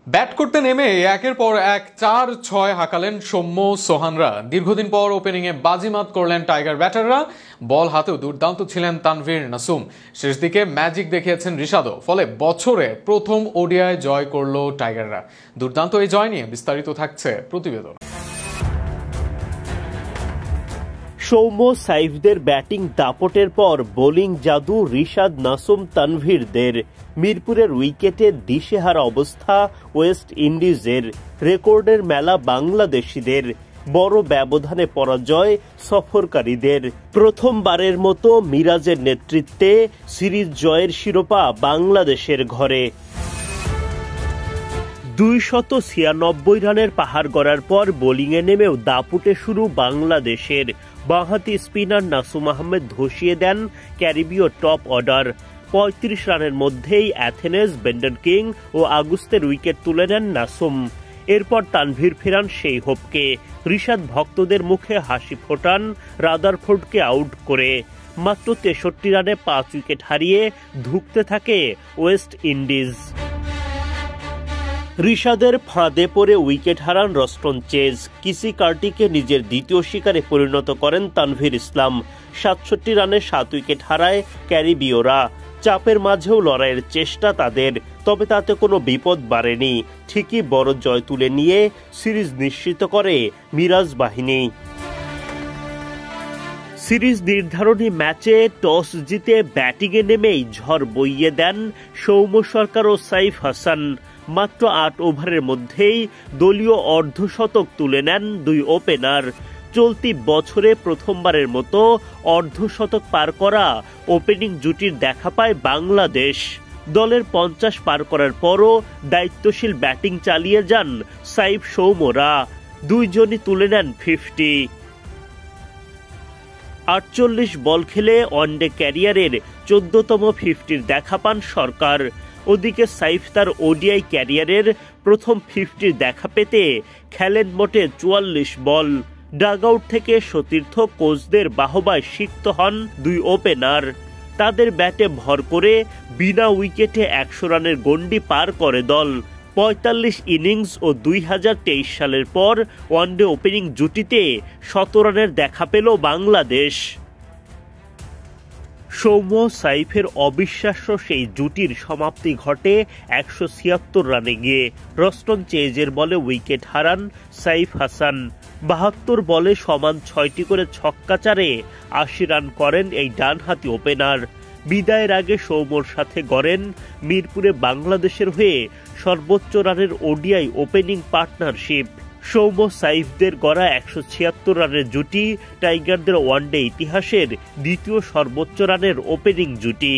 Bat করতে নেমে একের পর এক 4-6 হাঁকালেন সৌম্য সোহানরা। দীর্ঘদিন পর ওপেনিংয়ে বাজিমাত করলেন টাইগার ব্যাটাররা। বল হাতেও দুর্দান্ত ছিলেন তানভীর নাসুম। শেষ দিকে ম্যাজিক দেখিয়েছেন রিশাদও। ফলে বছরে প্রথম ওডিআই জয় করল টাইগাররা। দুর্দান্ত এই জয় নিয়ে বিস্তারিত থাকছে প্রতিবেদন। সৌম্য সাইফদের ব্যাটিং দাপটের পর বোলিং জাদু রিশাদ নাসুম তানভীরদের। মিরপুরের উইকেটে দিশেহারা অবস্থা ওয়েস্ট ইন্ডিজের। রেকর্ডের মেলা বাংলাদেশিদের। বড় ব্যবধানে পরাজয় সফরকারীদের। প্রথমবারের মতো মিরাজের নেতৃত্বে সিরিজ জয়ের শিরোপা বাংলাদেশের ঘরে। 296 রানের পাহাড় গড়ার পর বোলিংয়ে নেমেও দাপুটে শুরু বাংলাদেশের। বাঁহাতি স্পিনার নাসুম আহমেদ ধসিয়ে দেন ক্যারিবীয় টপ অর্ডার। 35 রানের মধ্যেই অ্যাথেনেস, বেন্ডন কিং ও আগস্টের উইকেট তুলে নেন নাসুম। এরপর তানভীর ফেরান সেই হোপকে। রিশাদ ভক্তদের মুখে হাসি ফোটান রাদারফোর্ডকে আউট করে। মাত্র 63 রানে 5 উইকেট হারিয়ে ধুঁকতে থাকে ওয়েস্ট ইন্ডিজ। রিশাদের ফাঁদে পড়ে উইকেট হারান রস্টন চেজ। কিসি কার্টিকে নিজের দ্বিতীয় শিকারে পরিণত করেন তানভীর ইসলাম। 67 রানে 7 উইকেট হারায় ক্যারিবীয়রা। চাপের মাঝেও লড়াইয়ের চেষ্টা তাদের, তবে তাতে কোনো বিপদ বাড়েনি। ঠিকই বড় জয় তুলে নিয়ে সিরিজ নিশ্চিত করে মিরাজ বাহিনী। সিরিজ নির্ধারণী ম্যাচে টস জিতে ব্যাটিংয়ে নেমেই ঝড় বইয়ে দেন সৌম্য সরকার ও সাইফ হাসান। মাত্র 8 ওভারের মধ্যেই দলীয় অর্ধশতক তুলে নেন দুই ওপেনার। চলতি বছরে প্রথমবারের মতো অর্ধশতক পার করা ওপেনিং জুটির দেখা পায় বাংলাদেশ। দলের 50 পার করার পরও দায়িত্বশীল ব্যাটিং চালিয়ে যান সাইফ সৌম্যরা। দুইজনই তুলে নেন 50। 48 বল খেলে ওয়ানডে ক্যারিয়ারের 14তম 50-র দেখা পান সরকার। ওদিকে সাইফ তার ওডিআই ক্যারিয়ারের প্রথম 50-র দেখা পেতে খেলেন মোটে 44 বল। ডাগআউট থেকে সতীর্থ কোচদের বাহবায় সিক্ত হন দুই ওপেনার। তাদের ব্যাটে ভর করে বিনা উইকেটে 100 রানের গন্ডি পার করে দল। 45 ইনিংস ও 2023 সালের পর ওয়ানডে ওপেনিং জুটিতে 100 রানের দেখা পেল বাংলাদেশ। সৌম্য সাইফের অবিশ্বাস্য সেই জুটির সমাপ্তি ঘটে 176 রানে গিয়ে। রস্টন চেজের বলে উইকেট হারান সাইফ হাসান। 72 বলে সমান 6টি করে ছক্কা চারে 80 রান করেন এই ডানহাতি ওপেনার। বিদায়ের আগে সৌম্যর সাথে গড়েন মিরপুরে বাংলাদেশের হয়ে সর্বোচ্চ রানের ওডিআই ওপেনিং পার্টনারশিপ। সৌম্য সাইফদের গড়া 176 রানের জুটি টাইগারদের ওয়ানডে ইতিহাসের দ্বিতীয় সর্বোচ্চ রানের ওপেনিং জুটি।